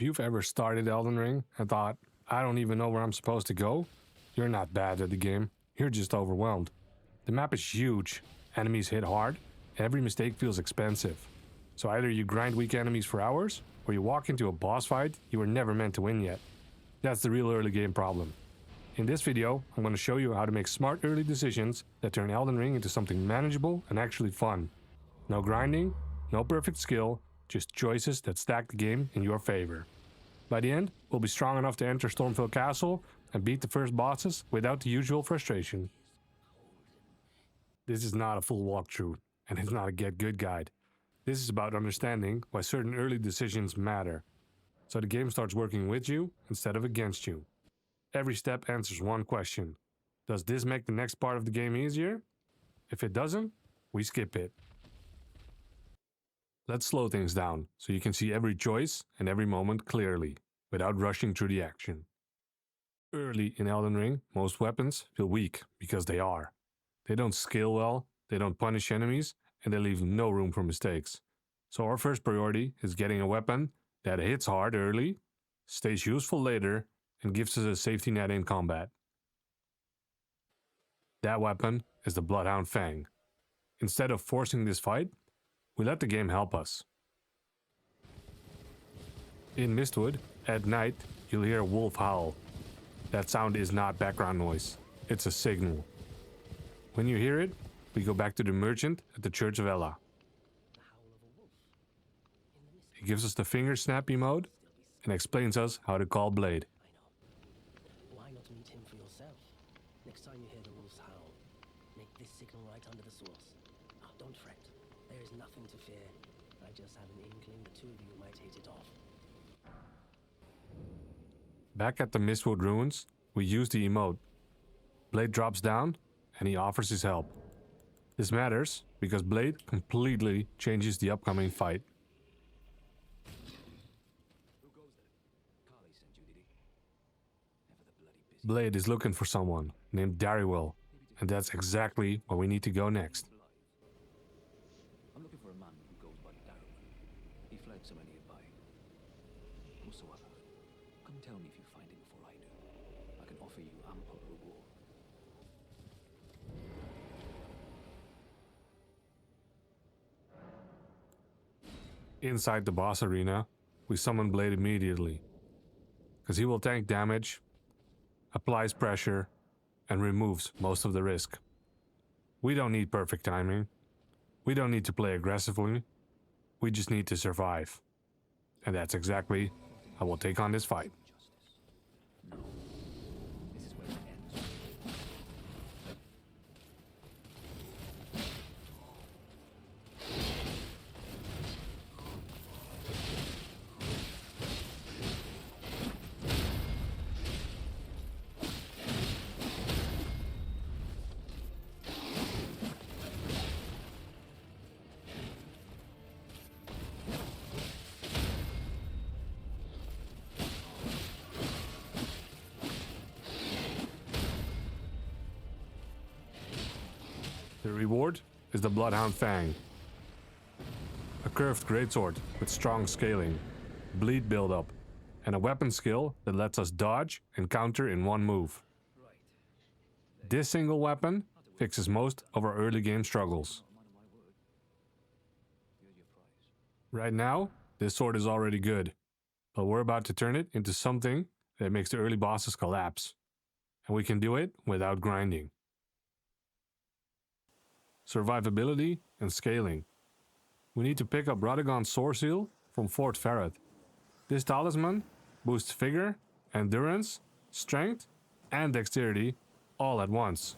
you've ever started Elden Ring and thought, I don't even know where I'm supposed to go, you're not bad at the game, you're just overwhelmed. The map is huge, enemies hit hard, and every mistake feels expensive. So either you grind weak enemies for hours, or you walk into a boss fight you were never meant to win yet. That's the real early game problem. In this video, I'm going to show you how to make smart early decisions that turn Elden Ring into something manageable and actually fun. No grinding, no perfect skill, just choices that stack the game in your favor. By the end, we'll be strong enough to enter Stormvale Castle and beat the first bosses without the usual frustration. This is not a full walkthrough, and it's not a get good guide. This is about understanding why certain early decisions matter, so the game starts working with you instead of against you. Every step answers one question. Does this make the next part of the game easier? If it doesn't, we skip it. Let's slow things down, so you can see every choice and every moment clearly, without rushing through the action. Early in Elden Ring, most weapons feel weak because they are. They don't scale well, they don't punish enemies, and they leave no room for mistakes. So our first priority is getting a weapon that hits hard early, stays useful later, and gives us a safety net in combat. That weapon is the Bloodhound Fang. Instead of forcing this fight, we let the game help us. In Mistwood, at night, you'll hear a wolf howl. That sound is not background noise, it's a signal. When you hear it, we go back to the merchant at the Church of Ella. He gives us the finger snap emote and explains us how to call Blade. Why not meet him for yourself? Next time you hear the wolf's howl, make this signal right under the source. Oh, don't fret. There is nothing to fear. I just have an inkling the two of you might hit it off. Back at the Mistwood ruins, we use the emote. Blade drops down and he offers his help. This matters because Blade completely changes the upcoming fight. Blade is looking for someone named Darrywell, and that's exactly where we need to go next. I'm looking for a man who goes by Darrywell. He fled so many nearby. Whatsoever, come tell me if you find him before I do. I can offer you ample reward. Inside the boss arena, we summon Blade immediately, because he will tank damage, applies pressure, and removes most of the risk. We don't need perfect timing. We don't need to play aggressively. We just need to survive. And that's exactly how we'll take on this fight. No, this is where it ends. The reward is the Bloodhound Fang. A curved greatsword with strong scaling, bleed buildup, and a weapon skill that lets us dodge and counter in one move. This single weapon fixes most of our early game struggles. Right now, this sword is already good, but we're about to turn it into something that makes the early bosses collapse. And we can do it without grinding. Survivability and scaling. We need to pick up Radagon's Soreseal from Fort Ferret. This talisman boosts vigor, endurance, strength, and dexterity all at once.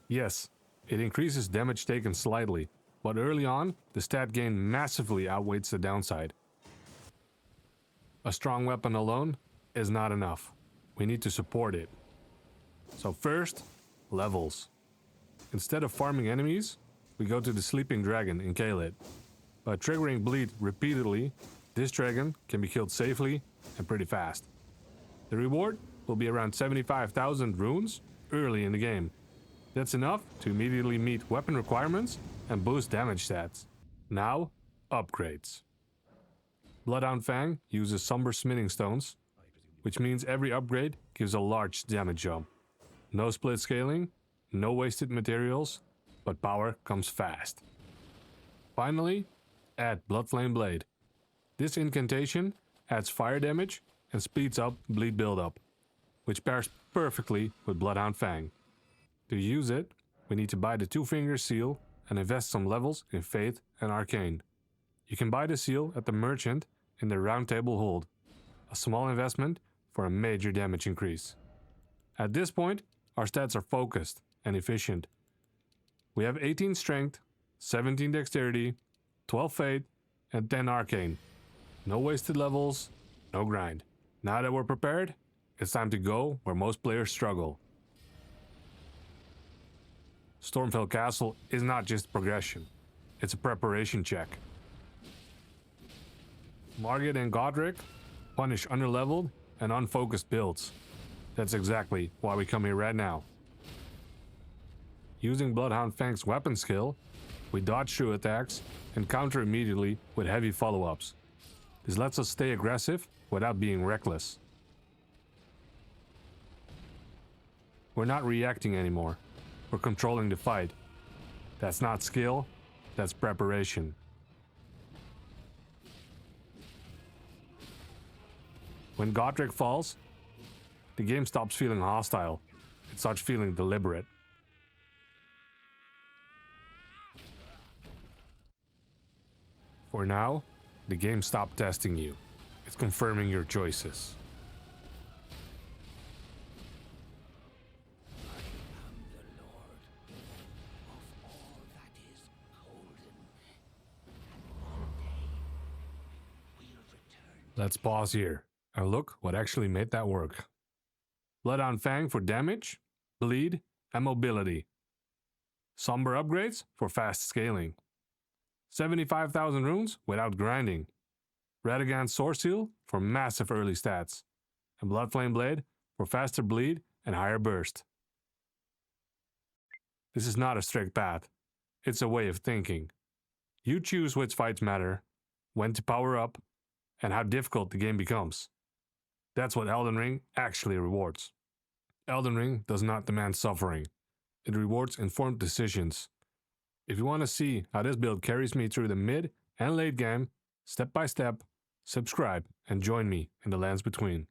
Yes, it increases damage taken slightly, but early on, the stat gain massively outweighs the downside. A strong weapon alone is not enough. We need to support it. So first, levels. Instead of farming enemies, we go to the Sleeping Dragon in Caelid. By triggering Bleed repeatedly, this dragon can be killed safely and pretty fast. The reward will be around 75,000 runes early in the game. That's enough to immediately meet weapon requirements and boost damage stats. Now, upgrades. Bloodhound Fang uses somber smithing stones, which means every upgrade gives a large damage jump. No split scaling, no wasted materials, but power comes fast. Finally, add Bloodflame Blade. This incantation adds fire damage and speeds up bleed buildup, which pairs perfectly with Bloodhound Fang. To use it, we need to buy the two-finger seal and invest some levels in Faith and Arcane. You can buy the seal at the merchant in the round table hold, a small investment for a major damage increase. At this point, our stats are focused and efficient. We have 18 strength, 17 dexterity, 12 fate, and 10 arcane. No wasted levels, no grind. Now that we're prepared, it's time to go where most players struggle. Stormfell Castle is not just progression, it's a preparation check. Margit and Godrick punish underleveled and unfocused builds. That's exactly why we come here right now. Using Bloodhound Fang's weapon skill, we dodge through attacks and counter immediately with heavy follow-ups. This lets us stay aggressive without being reckless. We're not reacting anymore. We're controlling the fight. That's not skill, that's preparation. When Godrick falls, the game stops feeling hostile. It starts feeling deliberate. For now, the game stopped testing you. It's confirming your choices. Let's pause here and look what actually made that work. Bloodhound Fang for damage, bleed, and mobility. Somber upgrades for fast scaling. 75,000 runes without grinding. Radagon Soreseal for massive early stats. And Bloodflame Blade for faster bleed and higher burst. This is not a strict path. It's a way of thinking. You choose which fights matter, when to power up, and how difficult the game becomes. That's what Elden Ring actually rewards. Elden Ring does not demand suffering. It rewards informed decisions. If you want to see how this build carries me through the mid and late game, step by step, subscribe and join me in the lands between.